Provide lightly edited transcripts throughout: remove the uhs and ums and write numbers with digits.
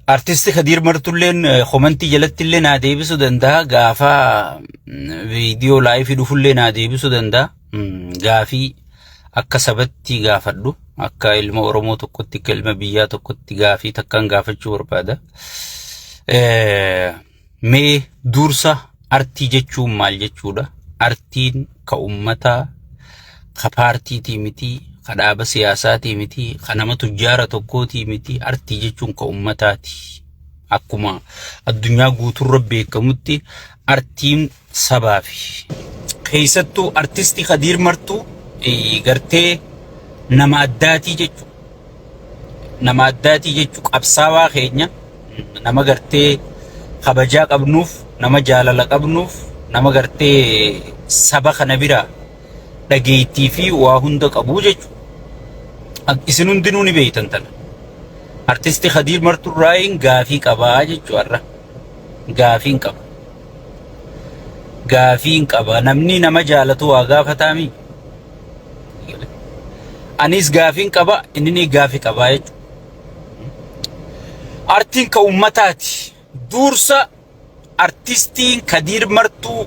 artisti Khadir Martulleen komantii jalatti illee naa deebisuu danda'a gaafa viidiyoo laayifii dhufullee naa deebisuu danda'a gaafii akka sabatti gaafadhu akka ilma Oromoo tokkotti akka ilma biyyaa tokkotti gaafii takkaan gaafachuu barbaada. Mee dursa artii jechuun maal jechuudha? Artiin ka ummataa ka paartiitii miti ka dhaaba siyaasaatii miti ka nama tujjaara tokkootii miti artii jechuun ka ummataati. Akkuma addunyaa guuturra beekamutti artiin sabaafi. Keessattuu artisti Khadir Martuu gartee nama addaatii jechuudha. Nama addaatii jechuudha qabsaawaa keenya nama gartee kabajaa qabnuuf nama jaalala qabnuuf nama gartee saba kana biraa dhageettii fi waa hunda qabu jechuudha. Isin hundinuu ni beektan tana. Artisti Khadir Martuu raayin gaafii qabaa jechuudha. Gaafiin qaba. Gaafiin qaba. Namni nama jaalatu waa gaafataami. Anis gaafiin qaba, inni gaafii qabaa jechuudha. Artiin ka ummataati. Dursa artistiin Khadir Martuu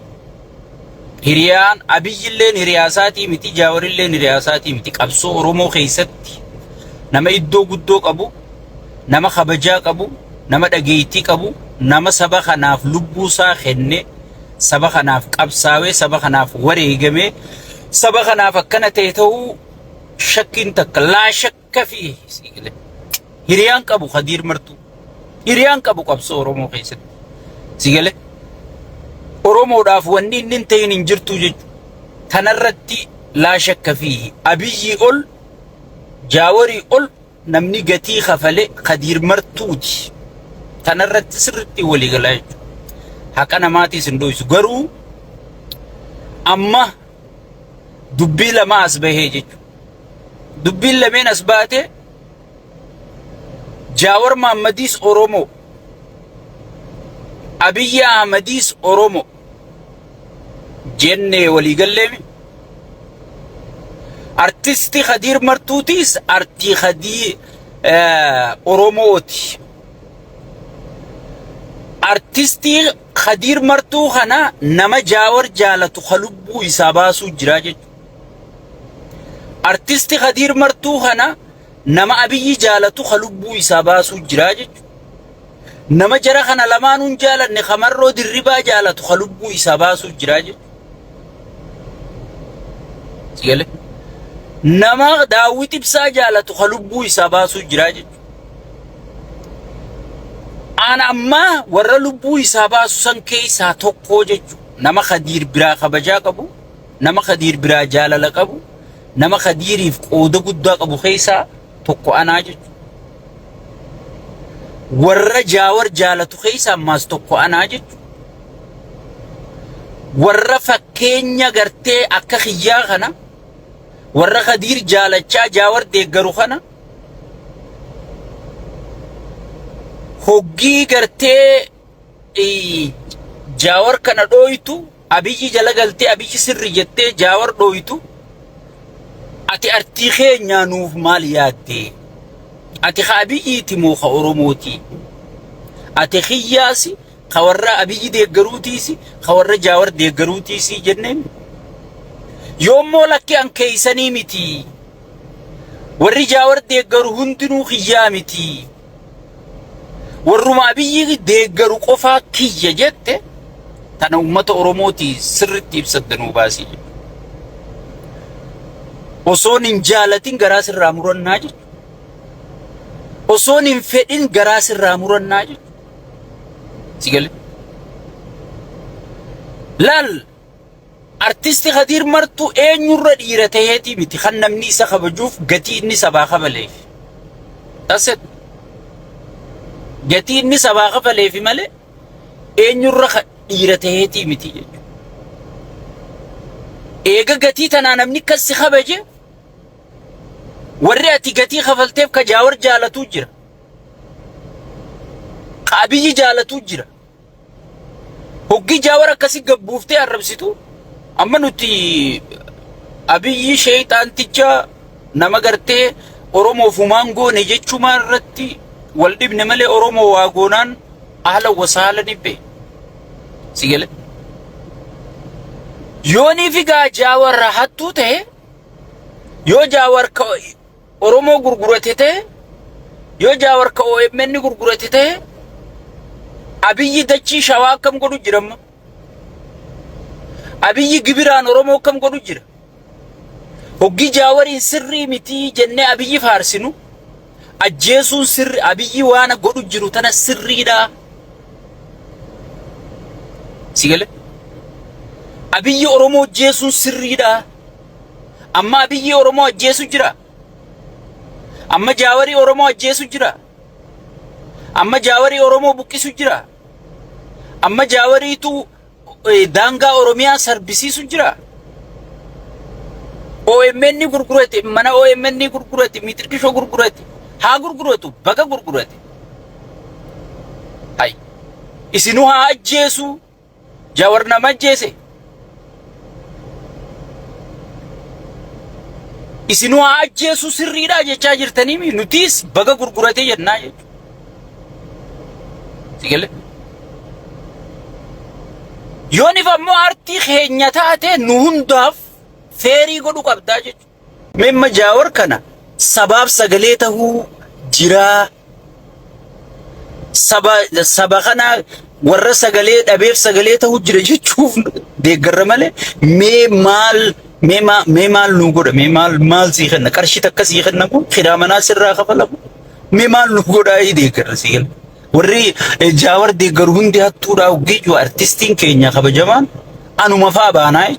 hiriyaan Abiyyilleen hiriyaasaati miti Jaawarilleen hiriyaasaati miti qabsoo Oromoo keessatti nama iddoo guddoo qabu nama kabajaa qabu nama dhageettii qabu nama saba kanaaf lubbuusaa kenne saba kanaaf qabsaawee saba kanaaf wareegame saba kanaaf akkana ta'e ta'uu shakkiin takka laa shakka fi hiriyaan qabu Khadir Martuu hiriyaan qabu qabsoo Oromoo keessatti sigale Oromoodhaaf wanni inni ta'in hin jirtu jechuudha. Tanarratti laa shakka fi Abiyyi ol Jaawarii ol namni gatii kafale Khadir Martuuti. Tanarratti sirriitti walii galaa jechuudha. Haqa namaatis hin dho'isu garuu amma dubbii lama as bahee jechuudha. Dubbiin lameen as baate Jaawar Mahammadiis Oromoo Abiyyi Ahmadiis Oromoo jenne walii galleemi. Artisti Khadir Martuutis artii Khadir Oromooti. Artisti Khadir Martuu kana nama Jaawar jaalatu ka lubbuu isaa baasuu jira jechuudha. Artisti Khadir Martuu kana nama Abiyyi jaalatu ka lubbuu isaa baasuu jira jechuudha. Nama jara kana lamaanuun jaalanne kamarroo dirribaa jaalatu ka lubbuu isaa baasuu jira jechuudha. Sigale nama Daawit Ibsaa jaalatu ka lubbuu isaa baasuu jira jechuudha. Ana amma warra lubbuu isaa baasu san keessaa tokko jechuudha. Nama Khadir biraa kabajaa qabu, nama Khadir biraa jaalala qabu, nama Khadiriif qooda guddaa qabu keessaa tokko anaa jechuudha. Warra Jaawar jaalatu keessaa ammaas tokko anaa jechuudha. Warra fakkeenya gartee akka xiyyaa kana warra Khadir jaalachaa Jaawar deeggaru kana hoggii gartee Jaawar kana dhooytu Abiyyi jala galtee Abiyyi sirri jettee Jaawar dhooytu ati artii keenyaa nuuf maal yaadde? Ati ka Abiyyiiti moo ka Oromooti? Ati xiyyaasi ka warra Abiyyi deeggaruutiisi ka warra Jaawar deeggaruutiisi jenneen yoommoo lakki an keeysanii miti warri Jaawar deeggaru hundinuu xiyyaa miti warruma Abiyyi deeggaru qofaa kiyya jette tana ummata Oromooti sirriitti ibsaddanuu baasii osoon hin jaalatin garaa sirraa murannaa jechuudha. Osoon hin fedhin garaa sirraa murannaa jechuudha. Sigale laal artisti Khadir Martuu eenyurra dhiira ta'eetii miti kan namni isa kabajuuf gatii inni sabaa kabaleef. Taset gatii inni sabaa kabaleef malee eenyurra dhiira ta'eetii miti jechuudha. Eega gatii tanaa namni kasi kabaje warri ati gatii kafalteef ka Jaawar jaalatu jira. Ka Abiyyi jaalatu jira. Hoggi Jaawar akkasi gabbuuftee arrabsitu amma nuti Abiyyi shayxaanticha nama gartee Oromoof humaan goone jechumaan irratti والدبن ملي أورومو واغونان أهلا وسهلا نبي سيجل يوني فيغا جاور راحتو ته يو جاور كو أورومو غرغرتي ته يو جاور كو مني غرغرتي ته أبي دچي شوا كم قدو جرم أبي جبران أورومو كم قدو جرم هوجي جاوري سري متي جنة أبي فارسينو أجيسون سر أبي وانا قدو جرو تنا سري دا سيجل أبي أورومو جيسون سري دا أما أبي أورومو جيسو جرا أما جاوري أورومو جيسو جرا أما جاوري أورومو بوكي سجرا أما جاوري تو دانغا أوروميا سربسي سجرا OMN gurgurati mana OMN gurgurati mitriki show gurgurati ha gurguratu baga gurgurati hay isinu ha ajjesu jawarna majjese isinu ha ajjesu sirrida jecha jirtani mi nutis baga gurgurati yenna jechu sigale yoni fammo arti khenya taate nuhundaf فيري قدو قبضاجج مما جاور كنا سباب سغليته جرا سبخنا ور سغليت ابيف سغليته جرا تشوف دي غرمله مي مال نوغود مي مال سيخنا قرشي تكسيخنا كو خدامنا سرا خفل مي مال نوغود اي دي كرسيل وري جاور دي غرون دي هتورا وجيجو ارتستين كينيا خبجمان انو مفا باناي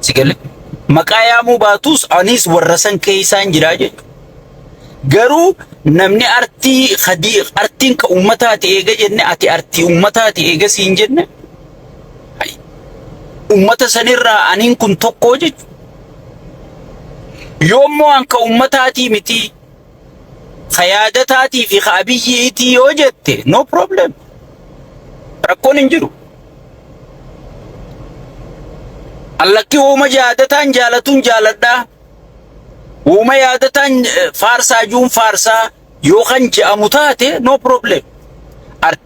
سيقول مقايا مباتوس أنيس ورسن كيسان جراجة قرو نمني أرتي خديق أرتين كأمتات إيجا جنة أتي أرتي أمتات إيجا سين جنة هاي أمتا سنرى أنين كن توقوجة يوم مو أنك أمتاتي متي خيادتاتي في خابيتي يوجدت no problem ركون انجرو allaki woma jaadatan jaalatun jaaladha woma yaadatan farsa jum farsa yo kan jaamu taate no problem art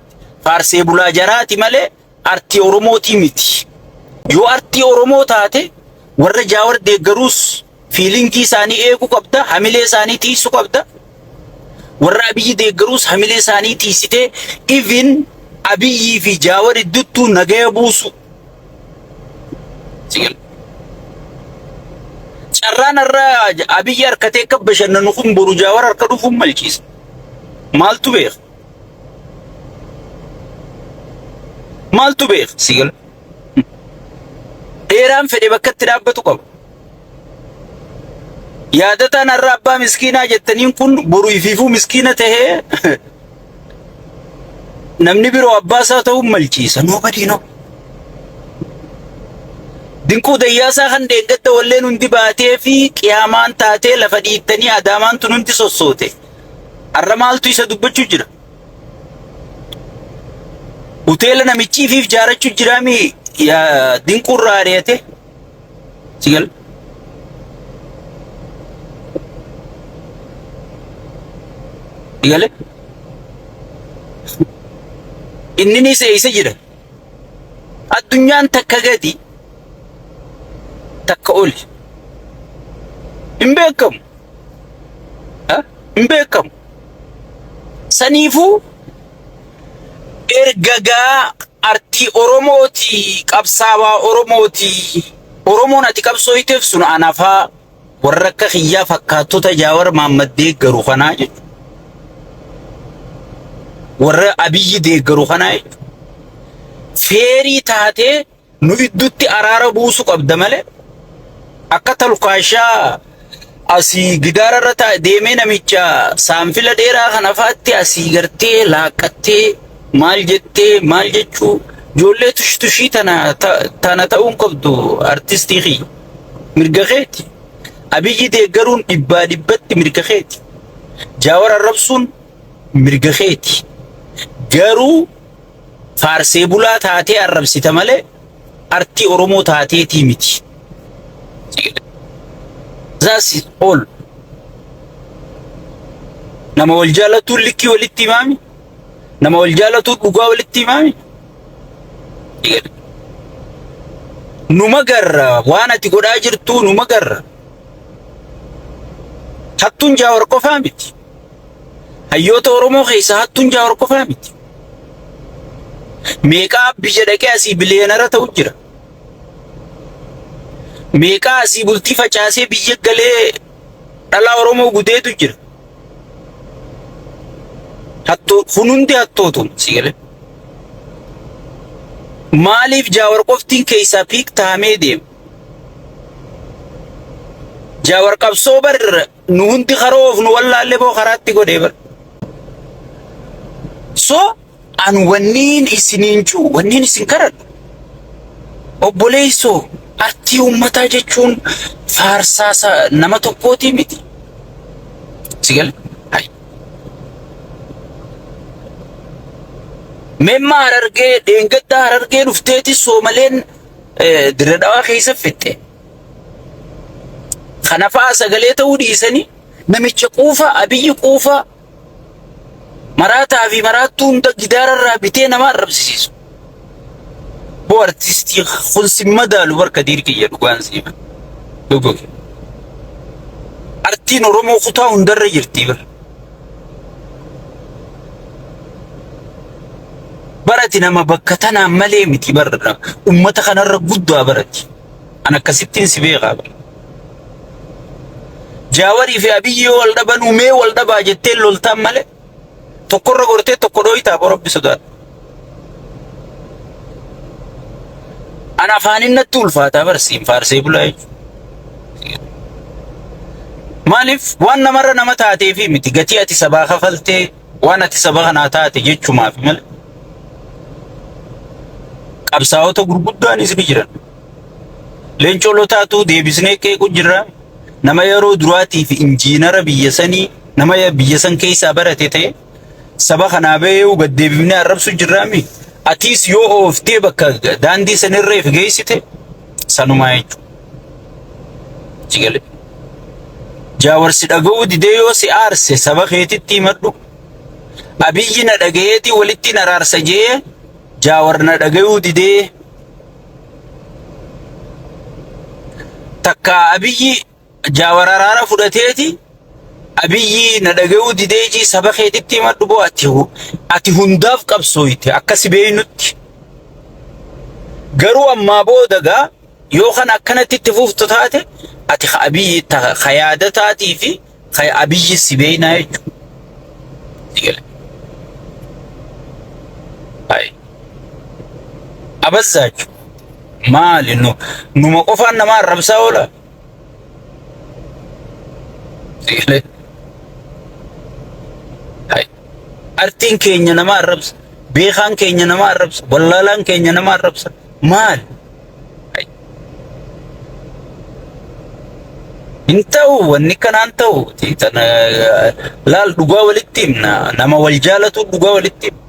farse bula jarati male arti oromoti miti yo arti oromo taate warra jaawar de garus feelingi sani eeku qabda hamile sani tiisu qabda warra abiyi de garus hamile sani tiisite even abiyi fi jaawar duttu nagaya buusu سيقل شران الراج أبي أركتك بشن نخون بروجاور أركضو فم ملكيس مالتو بيخ سيقل إيران فدي بكت ترابطو قب يادتان الرابا مسكينة جتنين كن برو يفيفو مسكينة تهي نمني برو أباسا تو ملكيس nobody know دينكو دياسا خان دينغت ولين نندي باتي في قيامان تاتي لفديتني ادامان تننتي سوسوتي الرمالتو يسا دبچو جرا اوتيل نمچي في جارچو جرامي يا دينكو راريته سيغل سيغل انني سيسا جرا الدنيا تكغدي تكول إمبكم إمبكم سنيفو إرجعا أرتي أوروموتي كابساوا أوروموتي أورومونا تكابسوي تفسون أنا فا وركا خيا فكاتو تجاور محمد دي غروخناج ور أبي دي غروخناج فيري تاتي نويدوتي أرارا بوسو قبدمله أكتر القاشة أسي جدار رتا ديمنا ميتشا سامفيلا ديرا خنافاتي أسي غرتي لاكتي مال جتشو جولة تشتشي تانا تاون قبدو أرتستي خي مرقخيتي أبي جدي قرون إبادي بات مرقخيتي جاور الربسون مرقخيتي قرو فارسي بولا تاتي الربسي تمالي أرتي أورومو تاتي تيميتي That's all. nama wal jaalatu likkii walitti himaami, nama wal jaalatu dhugaa walitti himaami. Numa garra waan ati godhaa jirtu numa garra. Hattuun Jawaar qofaa miti. Hayyoota Oromoo keessa hattuun Jawaar qofaa miti. Meeqaa biyya dhaqee asii biliyeenara ta'u jira. Meeqaa asii bultii facaasee biyya galee dhalaa Oromoo gudeetu jira. Hattoo hunundi hattootu si galee. Maaliif Jawaar qoftiin keessaa piik taamee deema? Jawaar qabsoo bar nu hundi karoof nu wallaalle boo karaatti godhee bar. So an wanniin isiniin juu wanniin isin karadhu. Obboleessoo artii uummataa jechuun faarsaa nama tokkooti miti. Si galee? Memma Harargee dheengaddaa Harargee dhufteeti Soomaleen Dirree Dhawaa keessa fitte. Kana fa'aa sagalee ta'uu dhiisanii namicha quufa Abiyyi quufa maraataa fi maraattuu hunda gidaararraa bitee nama arrabsiisu. Boo artistii kun si madaalu barka diirkiyya dhugaan siima. Dhugoge. Artiin Oromoo kutaa hundarra jirti bara. Barati nama bakka tanaan malee miti barra. Ummata kanarra guddaa barati. An akkasittiin si beekaa bara. Jawaarii fi Abiyyi wal dhaban umee wal dhabaa jettee loltaan malee. Tokkorra gortee tokko dhooyitaa borobbi sodaadha. An afaanin natti ulfaataa barsiin faarsee bulaa jechuudha. Maaliif waan namarra nama taateefi miti gatii ati sabaa kafaltee waan ati saba kanaa taate jechumaaf malee. Qabsaa'ota gurguddaanis ni jiran. Leencoo Lotaatuu deebisnee qeequ jirra. Nama yeroo duraatii fi injiinara biyya sanii nama biyya san keessaa barate ta'e saba kanaa bahee gaddeebifnee arrabsu jirraami. Atiis yoo ooftee bakka daandii sanirra if geessite sanumaa jechuudha. Jigale. Jawaar si dhaga'uu didee yoo si aarse saba keetitti himadhu. Abiyyi na dhagayeeti walitti na raarsa jee Jawaar na dhaga'uu didee takka Abiyyi Jawaar araara fudhateeti Abiyyi na dhaga'uu didee ji saba keetitti himadhu boo ati hundaaf qabsooyte akkasi beeynutti. Garuu ammaa boodagaa yoo kan akkanatti itti fuftu taate ati Abiyyi yaada taatii fi Abiyyi si beeynaa jechuudha. Hai. Abazzachu. Maali numa qofaan nama arrabsaa oola. Sigale. Hai. Artiin keenya nama arrabsa. Beekaan keenya nama arrabsa. Wallaalaan keenya nama arrabsa. Maali? Hai. Inta'u wanni kanaan ta'u laal dhugaa walitti himna nama wal jaalatu dhugaa walitti himna.